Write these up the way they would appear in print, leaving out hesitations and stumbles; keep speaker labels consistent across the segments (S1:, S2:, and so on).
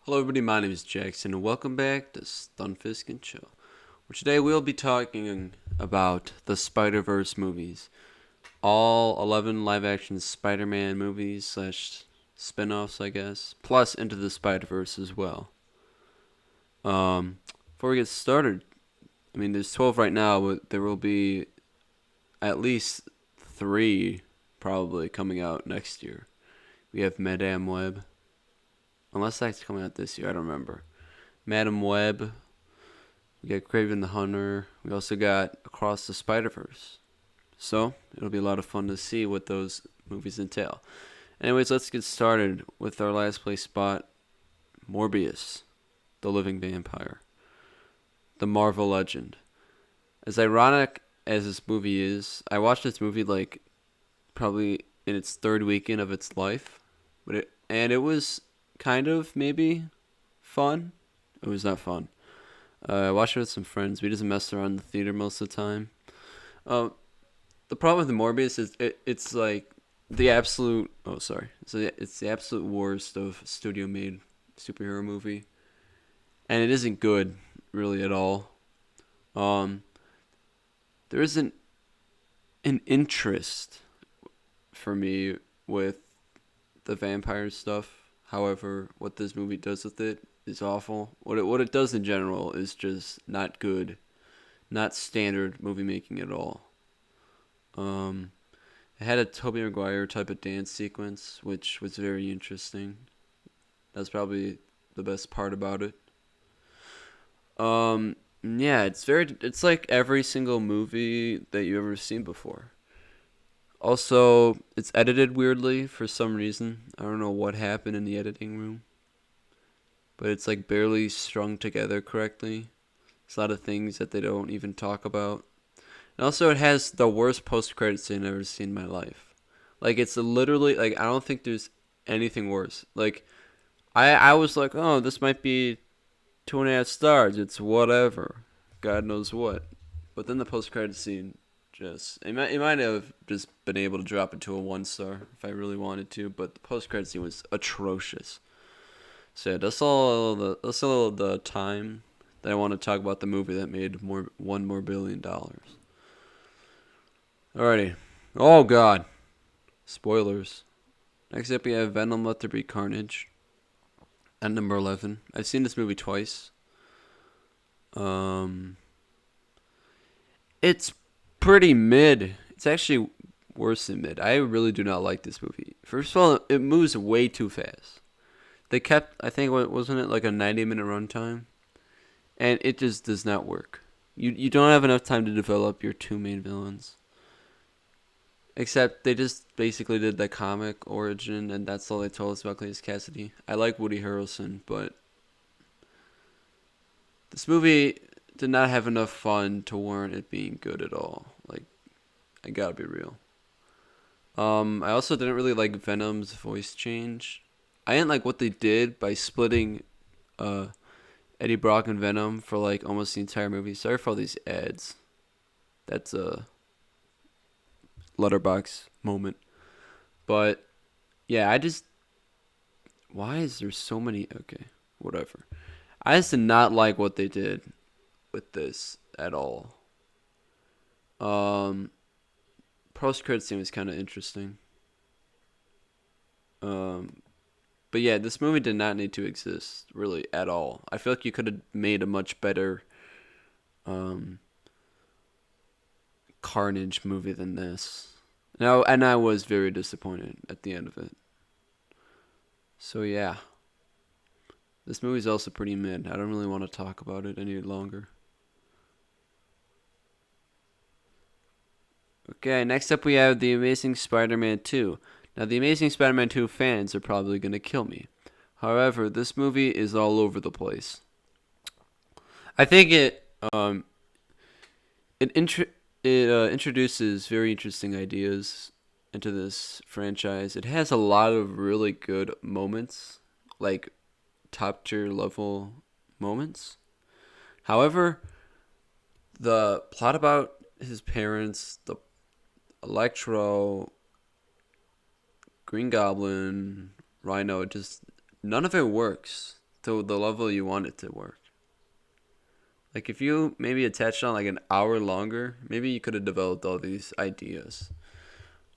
S1: Hello, everybody. My name is Jackson, and welcome back to Stunfisk and Chill. Where today we'll be talking about the Spider-Verse movies, all 11 live-action Spider-Man movies slash spin-offs, I guess, plus Into the Spider-Verse as well. Before we get started, there's 12 right now, but there will be at least three probably coming out next year. We have Madame Web. Unless that's coming out this year, I don't remember. Madam Web. We got Craven the Hunter. We also got Across the Spider-Verse. So, it'll be a lot of fun to see what those movies entail. Anyways, let's get started with our last place spot. Morbius, the living vampire. The Marvel legend. As ironic as this movie is, I watched this movie probably in its third weekend of its life. It was kind of maybe fun. It was not fun. I watched it with some friends. We just messed around in the theater most of the time. The problem with the Morbius is it's like the absolute. Oh, sorry. So it's the absolute worst of studio made superhero movie, and it isn't good really at all. Um, there isn't an interest for me with the vampire stuff. However, what this movie does with it is awful. What it does in general is just not good, not standard movie making at all. Um, it had a Tobey Maguire type of dance sequence, which was very interesting. That's probably the best part about it. Yeah, it's like every single movie that you ever seen before. Also, it's edited weirdly for some reason. I don't know what happened in the editing room, but it's like barely strung together correctly. There's a lot of things that they don't even talk about. And also, it has the worst post-credit scene I've ever seen in my life. Like, it's literally, like, I don't think there's anything worse. Like, I was like, oh, this might be 2.5 stars. It's whatever. God knows what. But then the post-credit scene it might have just been able to drop it to a 1 star if I really wanted to, but the post-credit scene was atrocious. So yeah, that's all the time that I want to talk about the movie that made $1 more billion. Alrighty. Oh god. Spoilers. Next up we have Venom Let There Be Carnage. At number 11. I've seen this movie twice. Um it's pretty mid. It's actually worse than mid. I really do not like this movie. First of all, it moves way too fast. They kept, I think, wasn't it like a 90-minute runtime? And it just does not work. You don't have enough time to develop your two main villains. Except they just basically did the comic origin, and that's all they told us about Cletus Cassidy. I like Woody Harrelson, but this movie did not have enough fun to warrant it being good at all. Like, I gotta be real. I also didn't really like Venom's voice change. I didn't like what they did by splitting uh, Eddie Brock and Venom for like almost the entire movie. Sorry for all these ads. That's a letterbox moment. But yeah, why is there so many? Okay, whatever. I just did not like what they did with this at all. Um, Post credit scene was kind of interesting. Um, but yeah, this movie did not need to exist really at all. I feel like you could have made a much better um, Carnage movie than this. Now, and I was very disappointed at the end of it. So yeah, this movie's also pretty mid. I don't really want to talk about it any longer. Okay, next up we have The Amazing Spider-Man 2. Now, The Amazing Spider-Man 2 fans are probably going to kill me. However, this movie is all over the place. I think it intro- it introduces very interesting ideas into this franchise. It has a lot of really good moments, like top tier level moments. However, the plot about his parents, the Electro, Green Goblin, Rhino, just none of it works. to the level you want it to work. Like if you maybe attached on like an hour longer, maybe you could have developed all these ideas.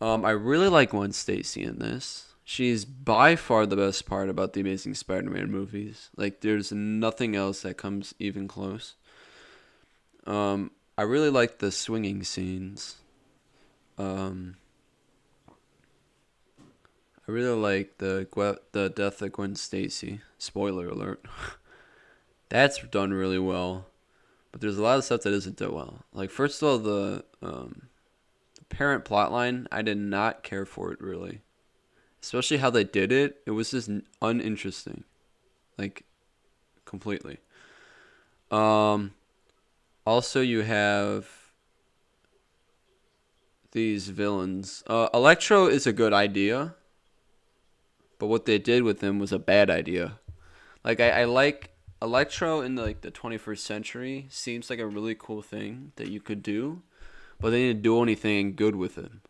S1: I really like Gwen Stacy in this. She's by far the best part about the Amazing Spider-Man movies. Like there's nothing else that comes even close. I really like the swinging scenes. Um, I really like the death of Gwen Stacy. Spoiler alert. That's done really well. But there's a lot of stuff that isn't done well. Like first of all, the parent plotline, I did not care for it really, especially how they did it. It was just uninteresting, like completely. Um, Also, you have these villains. Electro is a good idea, but what they did with him was a bad idea. Like I like Electro in the 21st century seems like a really cool thing that you could do, but they didn't do anything good with him.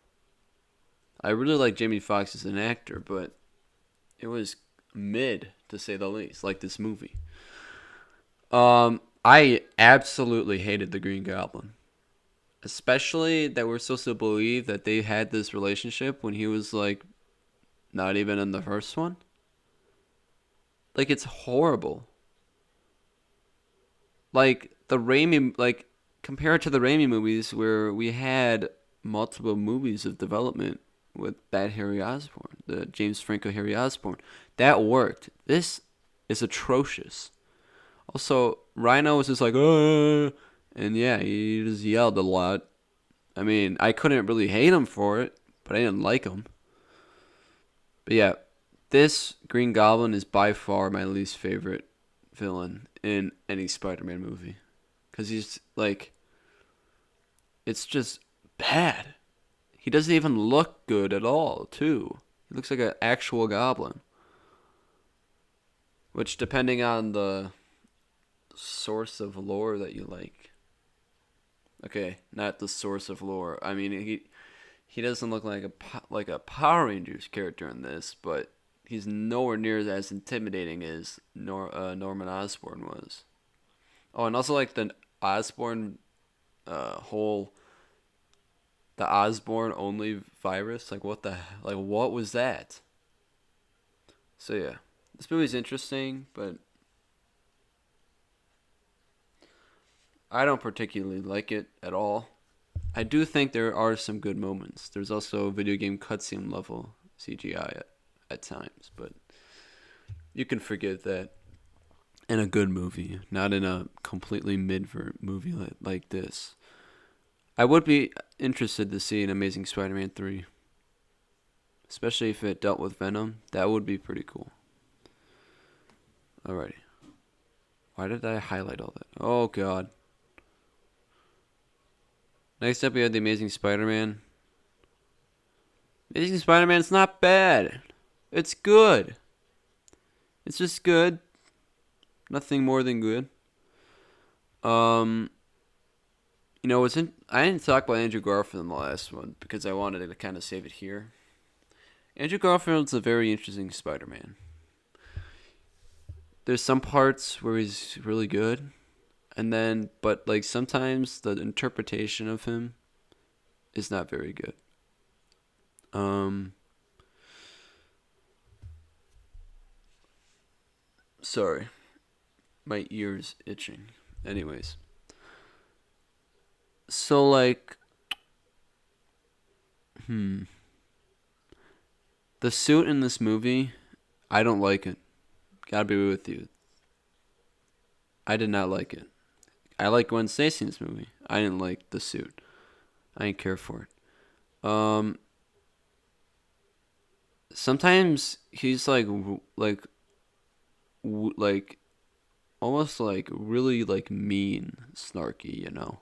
S1: I really like Jamie Foxx as an actor, but it was mid to say the least. Like this movie. I absolutely hated the Green Goblin, especially that we're supposed to believe that they had this relationship when he was like not even in the first one. Like it's horrible. Like the Raimi, like compared to the Raimi movies where we had multiple movies of development with that Harry Osborn, the James Franco Harry Osborn, that worked. This is atrocious. Also, Rhino was just like, and yeah, he just yelled a lot. I mean, I couldn't really hate him for it, but I didn't like him. But yeah, this Green Goblin is by far my least favorite villain in any Spider-Man movie. Because he's like, it's just bad. He doesn't even look good at all, too. He looks like an actual goblin. Which, depending on the source of lore that you like. Okay, not the source of lore. I mean, he doesn't look like a Power Rangers character in this, but he's nowhere near as intimidating as Norman Osborn was. Oh, and also like the Osborn whole the Osborn only virus. Like what was that? So yeah, this movie's interesting, but I don't particularly like it at all. I do think there are some good moments. There's also video game cutscene level CGI at times, but you can forgive that in a good movie, not in a completely mid movie like this. I would be interested to see an Amazing Spider-Man 3, especially if it dealt with Venom. That would be pretty cool. Alrighty. Why did I highlight all that? Oh, God. Next up, we have The Amazing Spider-Man. Amazing Spider-Man's not bad. It's good. It's just good. Nothing more than good. Um, I didn't talk about Andrew Garfield in the last one because I wanted to kind of save it here. Andrew Garfield's a very interesting Spider-Man. There's some parts where he's really good, but like sometimes the interpretation of him is not very good. Um, Sorry, my ears itching. Anyways, so like, hmm, the suit in this movie, I don't like it. Gotta be with you. I did not like it. I like Gwen Stacy in this movie. I didn't like the suit. I didn't care for it. Sometimes he's like almost like really like mean, snarky, you know.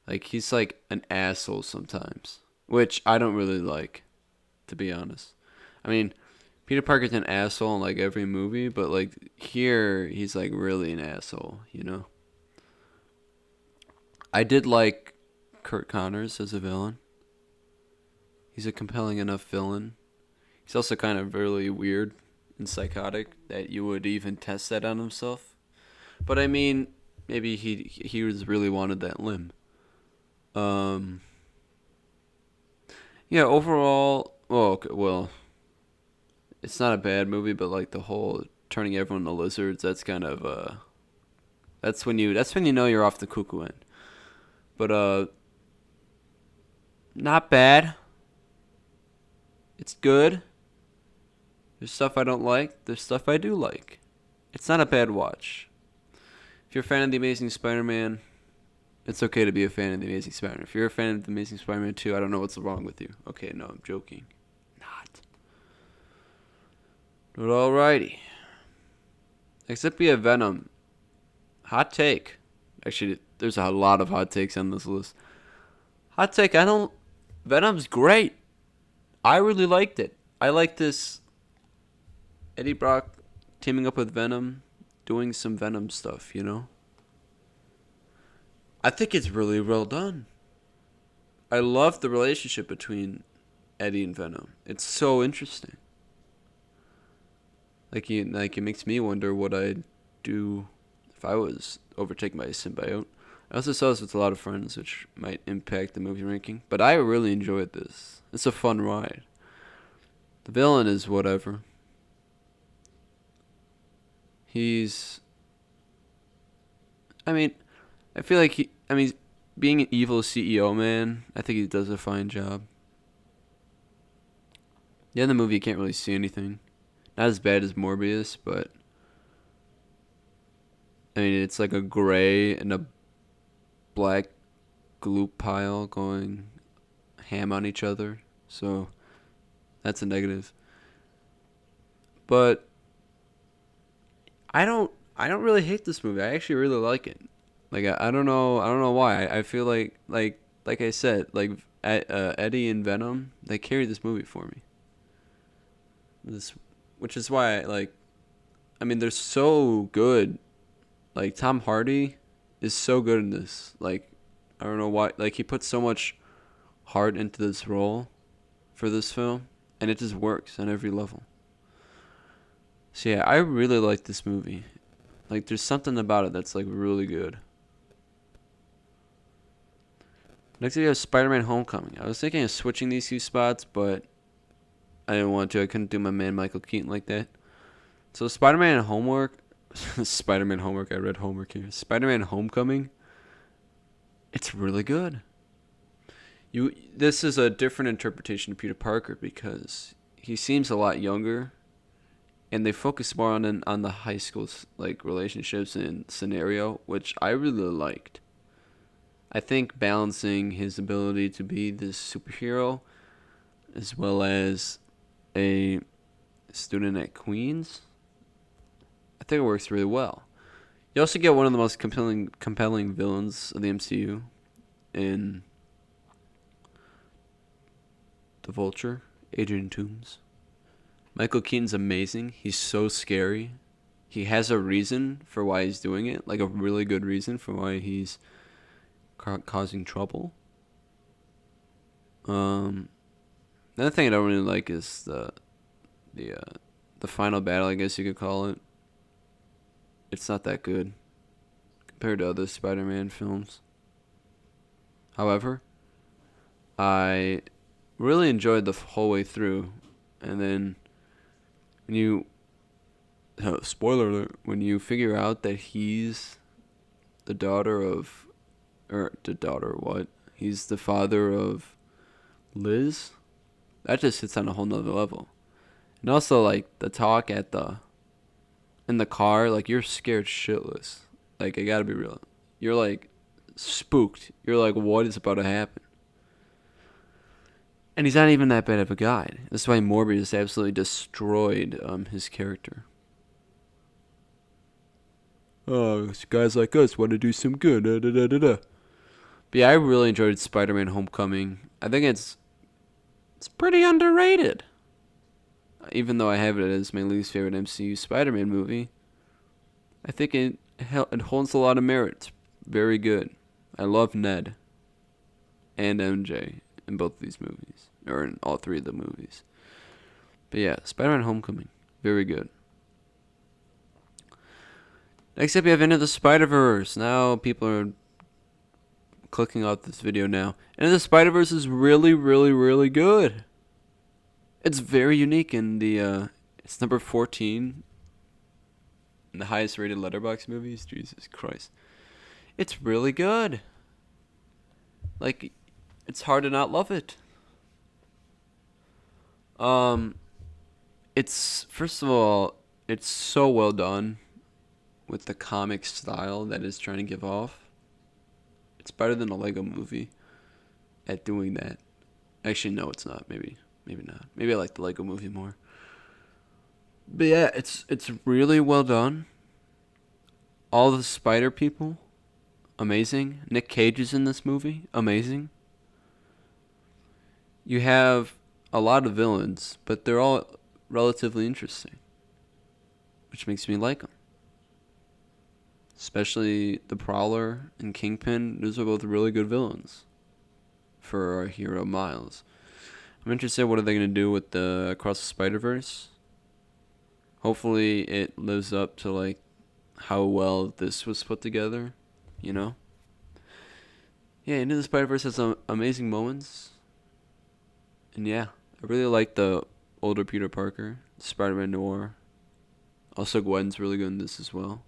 S1: Like he's like an asshole sometimes, which I don't really like, to be honest. I mean, Peter Parker's an asshole in like every movie, but like here he's like really an asshole, you know. I did like Kurt Connors as a villain. He's a compelling enough villain. He's also kind of really weird and psychotic that you would even test that on himself. But I mean, maybe he was really wanted that limb. Um, yeah. Overall, well, okay, well, it's not a bad movie, but like the whole turning everyone into lizards, that's kind of that's when you know you're off the cuckoo end. But not bad. It's good. There's stuff I don't like. There's stuff I do like. It's not a bad watch. If you're a fan of The Amazing Spider-Man, it's okay to be a fan of The Amazing Spider-Man. If you're a fan of The Amazing Spider-Man 2, I don't know what's wrong with you. Okay, no, I'm joking. Not. But alrighty. Except we have Venom. Hot take. Actually, there's a lot of hot takes on this list. Hot take, Venom's great. I really liked it. I like this Eddie Brock teaming up with Venom, doing some Venom stuff, you know? I think it's really well done. I love the relationship between Eddie and Venom. It's so interesting. Like it makes me wonder what I'd do if I was overtaken by a symbiote. I also saw this with a lot of friends, which might impact the movie ranking. But I really enjoyed this. It's a fun ride. The villain is whatever. I mean, I feel like being an evil CEO man, I think he does a fine job. Yeah, in the movie you can't really see anything. Not as bad as Morbius, but I mean it's like a gray and a black glue pile going ham on each other. So that's a negative. But I don't really hate this movie. I actually really like it. Like I don't know why. I feel like I said, like Eddie and Venom, they carry this movie for me. This, which is why I mean they're so good. Like Tom Hardy is so good in this. Like I don't know why. Like he put so much heart into this role for this film, and it just works on every level. So yeah, I really like this movie. Like there's something about it that's like really good. Next we have Spider-Man: Homecoming. I was thinking of switching these two spots, but I didn't want to. I couldn't do my man Michael Keaton like that. So Spider-Man Homework, Spider-Man Homework. I read homework here. Spider-Man: Homecoming. It's really good. This is a different interpretation of Peter Parker because he seems a lot younger, and they focus more on the high school like relationships and scenario, which I really liked. I think balancing his ability to be this superhero as well as a student at Queens, I think it works really well. You also get one of the most compelling villains of the MCU in the Vulture, Adrian Toomes. Michael Keaton's amazing. He's so scary. He has a reason for why he's doing it, like a really good reason for why he's causing trouble. Another thing I don't really like is the final battle, I guess you could call it. It's not that good compared to other Spider-Man films. However, I really enjoyed the whole way through, and then when you spoiler alert, when you figure out that he's the daughter of, or the daughter what? He's the father of Liz. That just hits on a whole nother level. And also like the talk in the car, like you're scared shitless. Like I gotta be real. You're like spooked. You're like, what is about to happen? And he's not even that bad of a guy. That's why Morbius absolutely destroyed his character. Oh, guys like us want to do some good. Da, da, da, da, da. But yeah, I really enjoyed Spider-Man: Homecoming. I think it's pretty underrated. Even though I have it as my least favorite MCU Spider-Man movie, I think it holds a lot of merit. It's very good. I love Ned and MJ in both of these movies, or in all three of the movies. But yeah, Spider-Man: Homecoming. Very good. Next up, you have Into the Spider-Verse. Now people are clicking off this video now. Into the Spider-Verse is really, really, really good. It's very unique in the, it's number 14 in the highest rated Letterboxd movies. Jesus Christ. It's really good. Like, it's hard to not love it. It's, first of all, it's so well done with the comic style that it's trying to give off. It's better than a Lego movie at doing that. Actually, no, it's not. Maybe not. Maybe I like the Lego movie more. But yeah, it's really well done. All the spider people, amazing. Nick Cage is in this movie, amazing. You have a lot of villains, but they're all relatively interesting, which makes me like them. Especially the Prowler and Kingpin. Those are both really good villains for our hero Miles. I'm interested what are they going to do with the Across the Spider-Verse. Hopefully it lives up to like how well this was put together, you know? Yeah, Into the Spider-Verse has some amazing moments. And yeah, I really like the older Peter Parker, Spider-Man Noir. Also Gwen's really good in this as well.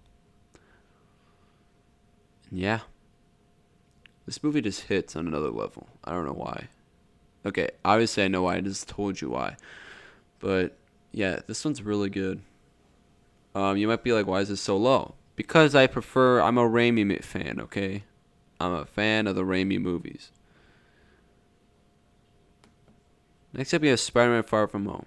S1: And yeah. This movie just hits on another level. I don't know why. Okay, obviously I know why. I just told you why. But yeah, this one's really good. You might be like, why is this so low? Because I'm a Raimi fan, okay? I'm a fan of the Raimi movies. Next up, we have Spider-Man Far From Home.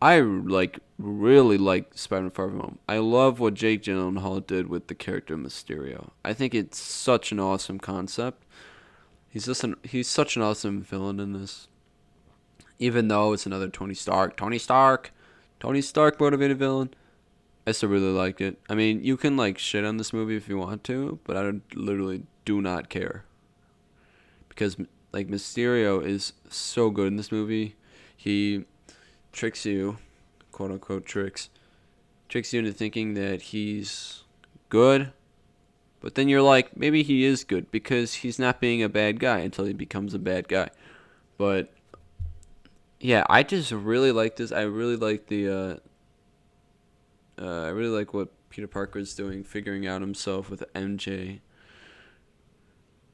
S1: I really like Spider-Man Far From Home. I love what Jake Gyllenhaal did with the character Mysterio. I think it's such an awesome concept. He's such an awesome villain in this. Even though it's another Tony Stark motivated villain, I still really liked it. I mean, you can like shit on this movie if you want to, but I literally do not care. Because like Mysterio is so good in this movie. He tricks you, quote unquote tricks you into thinking that he's good, but then you're like, maybe he is good because he's not being a bad guy until he becomes a bad guy. But yeah, I just really like this. I really like I really like what Peter Parker is doing, figuring out himself with MJ.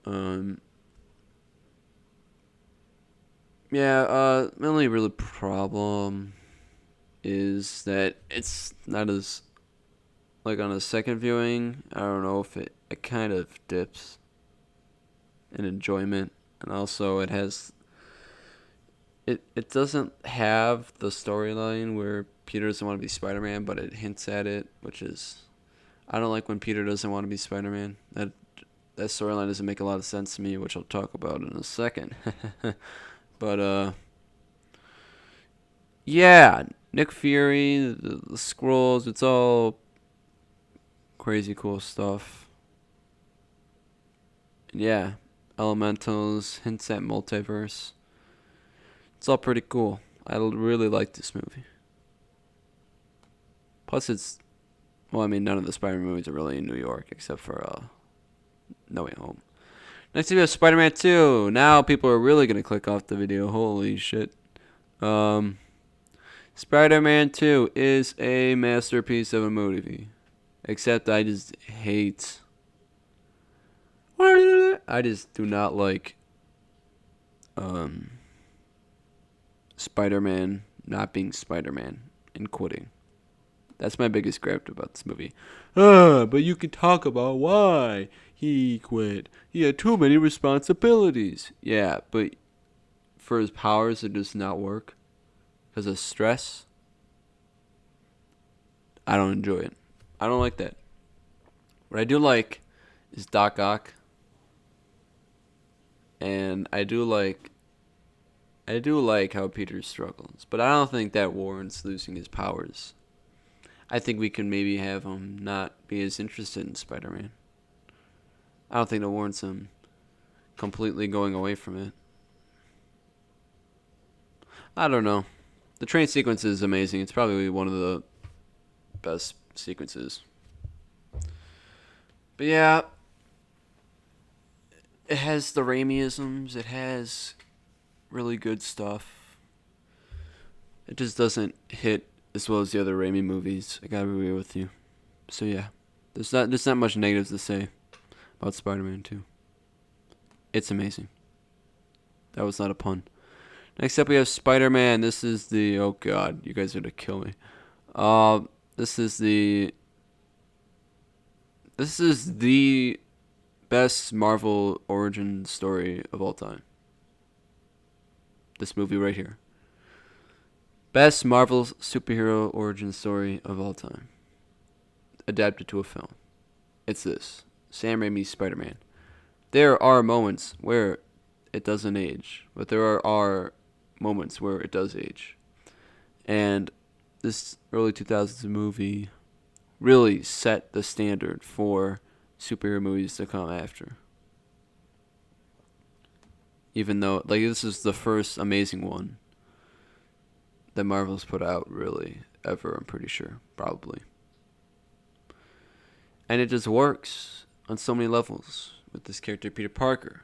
S1: My only real problem is that it's not as, like on a second viewing, I don't know if it kind of dips in enjoyment. And also it doesn't have the storyline where Peter doesn't want to be Spider-Man, but it hints at it, which is, I don't like when Peter doesn't want to be Spider-Man. That storyline doesn't make a lot of sense to me, which I'll talk about in a second. But yeah, Nick Fury, the Skrulls, it's all crazy cool stuff. And yeah, Elementals, hints at multiverse. It's all pretty cool. I really like this movie. Plus none of the Spider-Man movies are really in New York except for No Way Home. Next we have Spider-Man 2. Now people are really going to click off the video. Holy shit. Spider-Man 2 is a masterpiece of a movie. Except I just hate... I just do not like Spider-Man not being Spider-Man and quitting. That's my biggest gripe about this movie. But you can talk about why he quit. He had too many responsibilities. Yeah, but for his powers, it does not work. Because of stress, I don't enjoy it. I don't like that. What I do like is Doc Ock. And I do like how Peter struggles. But I don't think that warrants losing his powers. I think we can maybe have him not be as interested in Spider-Man. I don't think that warrants him completely going away from it. I don't know. The train sequence is amazing. It's probably one of the best sequences. But yeah, it has the Raimi-isms. It has really good stuff. It just doesn't hit as well as the other Raimi movies. I gotta be real with you. So yeah, there's not much negatives to say about Spider-Man 2. It's amazing. That was not a pun. Next up we have Spider-Man. This is the oh god, you guys are gonna kill me. This is the best Marvel origin story of all time. This movie right here. Best Marvel superhero origin story of all time. Adapted to a film. It's this. Sam Raimi's Spider-Man. There are moments where it doesn't age, but there are moments where it does age. And this early 2000s movie really set the standard for superhero movies to come after. Even though, like, this is the first amazing one that Marvel's put out, really, ever, I'm pretty sure. Probably. And it just works on so many levels with this character, Peter Parker.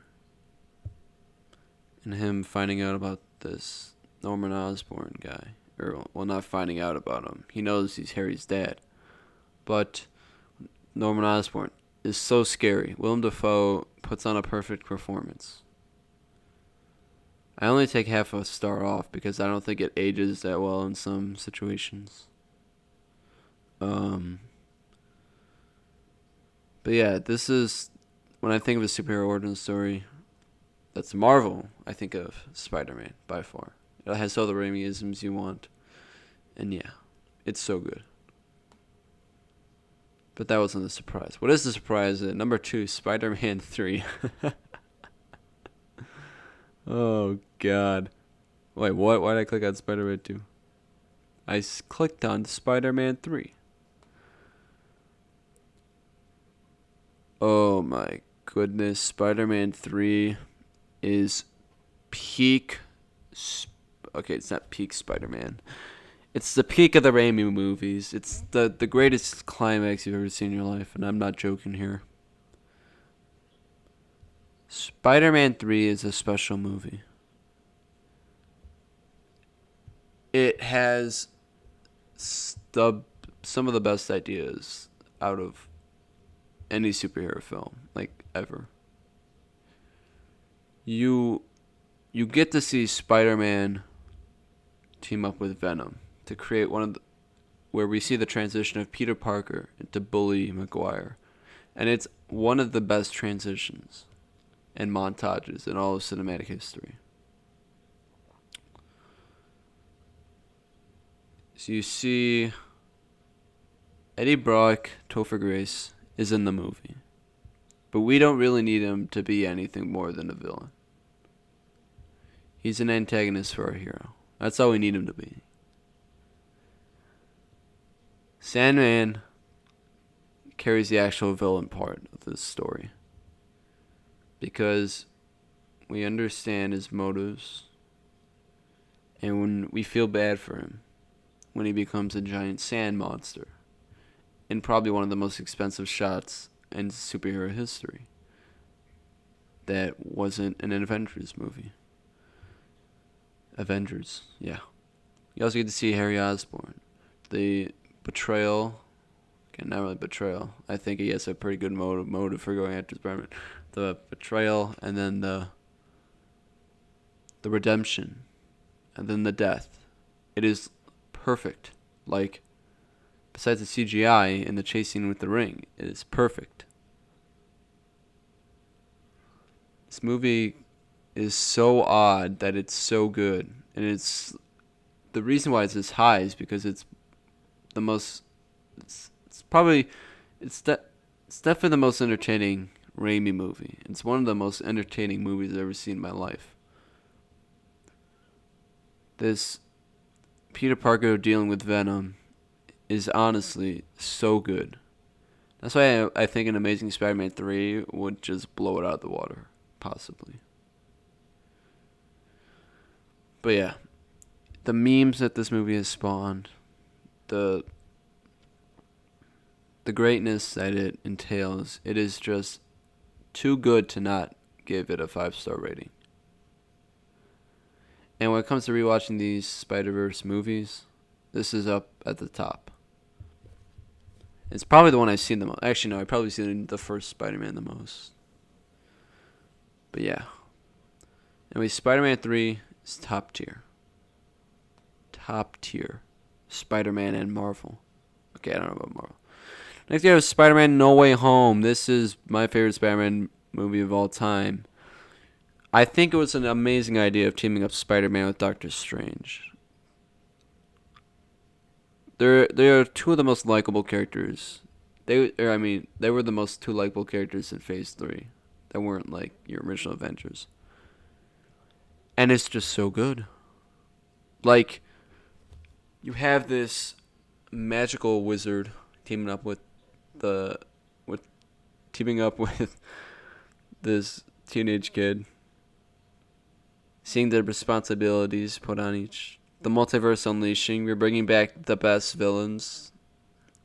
S1: And him finding out about this Norman Osborn guy. Or, well, not finding out about him. He knows he's Harry's dad. But Norman Osborn is so scary. Willem Dafoe puts on a perfect performance. I only take half a star off because I don't think it ages that well in some situations. But yeah, this is, when I think of a superhero origin story that's Marvel, I think of Spider-Man by far. It has all the Raimi-isms you want. And yeah, it's so good. But that wasn't the surprise. What is the surprise? Number 2, Spider-Man 3. Oh, God. Wait, what? Why did I click on Spider-Man 2? I clicked on Spider-Man 3. Oh, my goodness. Spider-Man 3 is peak... Okay, it's not peak Spider-Man. It's the peak of the Raimi movies. It's the greatest climax you've ever seen in your life, and I'm not joking here. Spider-Man 3 is a special movie. It has some of the best ideas out of any superhero film, like, ever. You get to see Spider-Man team up with Venom to create where we see the transition of Peter Parker into Bully Maguire. And it's one of the best transitions and montages in all of cinematic history. So you see Eddie Brock, Topher Grace, is in the movie. But we don't really need him to be anything more than a villain. He's an antagonist for our hero. That's all we need him to be. Sandman carries the actual villain part of this story. Because we understand his motives. And when we feel bad for him. When he becomes a giant sand monster. In probably one of the most expensive shots in superhero history. That wasn't an Avengers movie. Avengers, yeah. You also get to see Harry Osborn. The betrayal. Okay, not really betrayal. I think he has a pretty good motive for going after Spider-Man. The betrayal, and then the redemption, and then the death. It is perfect. Like, besides the CGI and the chasing with the ring, it is perfect. This movie is so odd that it's so good. And it's the reason why it's this high is because it's the most it's definitely the most entertaining Raimi movie. It's one of the most entertaining movies I've ever seen in my life. This Peter Parker dealing with Venom is honestly so good. That's why I think an Amazing Spider-Man 3 would just blow it out of the water, possibly. But yeah, the memes that this movie has spawned, the the greatness that it entails, it is just too good to not give it a 5-star rating. And when it comes to rewatching these Spider-Verse movies, this is up at the top. It's probably the one I've seen the most. Actually, no, I've probably seen the first Spider-Man the most. But yeah. Anyway, Spider-Man 3 is top tier. Top tier. Spider-Man and Marvel. Okay, I don't know about Marvel. Next year is Spider-Man No Way Home. This is my favorite Spider-Man movie of all time. I think it was an amazing idea of teaming up Spider-Man with Doctor Strange. They are two of the most likable characters. They were the most two likable characters in Phase 3. That weren't like your original Avengers. And it's just so good. Like, you have this magical wizard teaming up with this teenage kid, seeing the responsibilities put on each. The multiverse unleashing. We're bringing back the best villains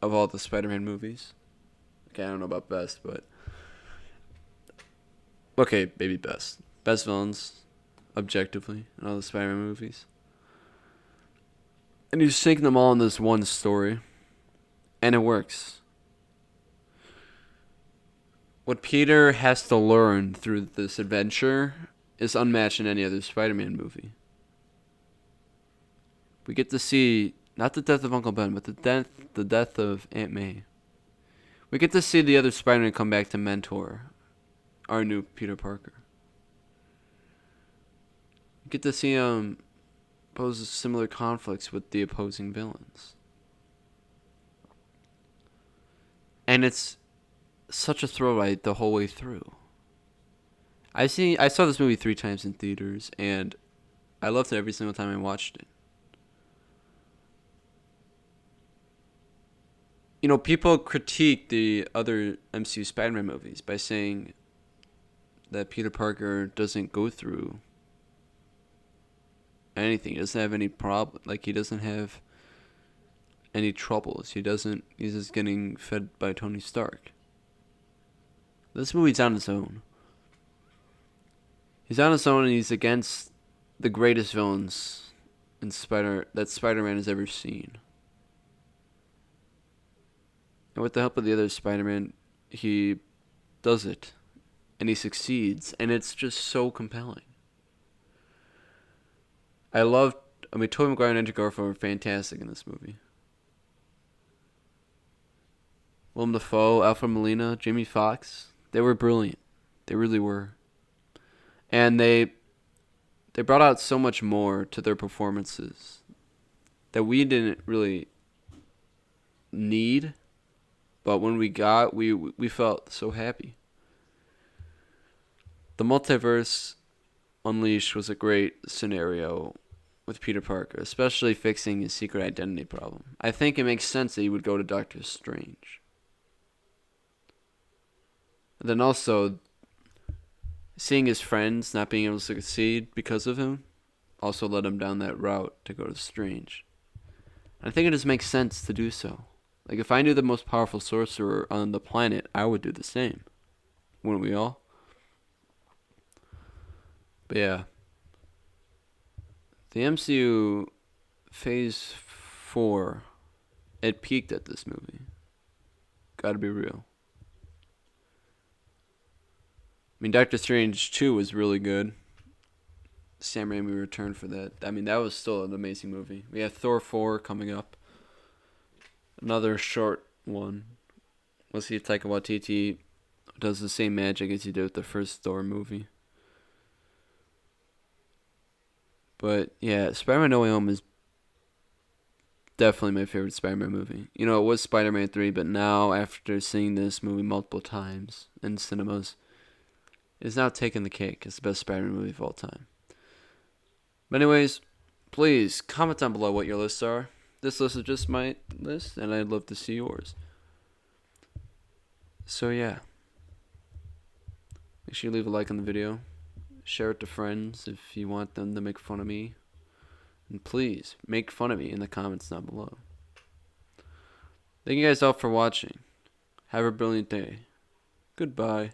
S1: of all the Spider-Man movies. Okay, I don't know about best, but okay, maybe best. Best villains, objectively, in all the Spider-Man movies. And he's taking them all in this one story, and it works. What Peter has to learn through this adventure is unmatched in any other Spider-Man movie. We get to see not the death of Uncle Ben, but the death of Aunt May. We get to see the other Spider-Man come back to mentor our new Peter Parker. We get to see him pose similar conflicts with the opposing villains. And it's such a thrill ride the whole way through. I saw this movie 3 times in theaters, and I loved it every single time I watched it. You know, people critique the other MCU Spider-Man movies by saying that Peter Parker doesn't go through anything. He doesn't have any problem. Like, he doesn't have any troubles. He's just getting fed by Tony Stark. This movie's on its own. He's on his own, and he's against the greatest villains that Spider-Man has ever seen. And with the help of the other Spider-Man, he does it. And he succeeds. And it's just so compelling. Tobey Maguire and Andrew Garfield were fantastic in this movie. Willem Dafoe, Alfred Molina, Jamie Foxx, they were brilliant. They really were. And they brought out so much more to their performances that we didn't really need. But when we felt so happy. The Multiverse Unleashed was a great scenario with Peter Parker, especially fixing his secret identity problem. I think it makes sense that he would go to Doctor Strange. And then also, seeing his friends not being able to succeed because of him also led him down that route to go to Strange. I think it just makes sense to do so. Like, if I knew the most powerful sorcerer on the planet, I would do the same. Wouldn't we all? But yeah. The MCU Phase 4, it peaked at this movie. Gotta be real. I mean, Doctor Strange 2 was really good. Sam Raimi returned for that. I mean, that was still an amazing movie. We have Thor 4 coming up. Another short one. We'll see if Taika Waititi does the same magic as he did with the first Thor movie. But yeah, Spider-Man No Way Home is definitely my favorite Spider-Man movie. You know, it was Spider-Man 3, but now after seeing this movie multiple times in cinemas, it's now taken the cake. It's the best Spider-Man movie of all time. But anyways, please comment down below what your lists are. This list is just my list, and I'd love to see yours. So yeah. Make sure you leave a like on the video. Share it to friends if you want them to make fun of me. And please, make fun of me in the comments down below. Thank you guys all for watching. Have a brilliant day. Goodbye.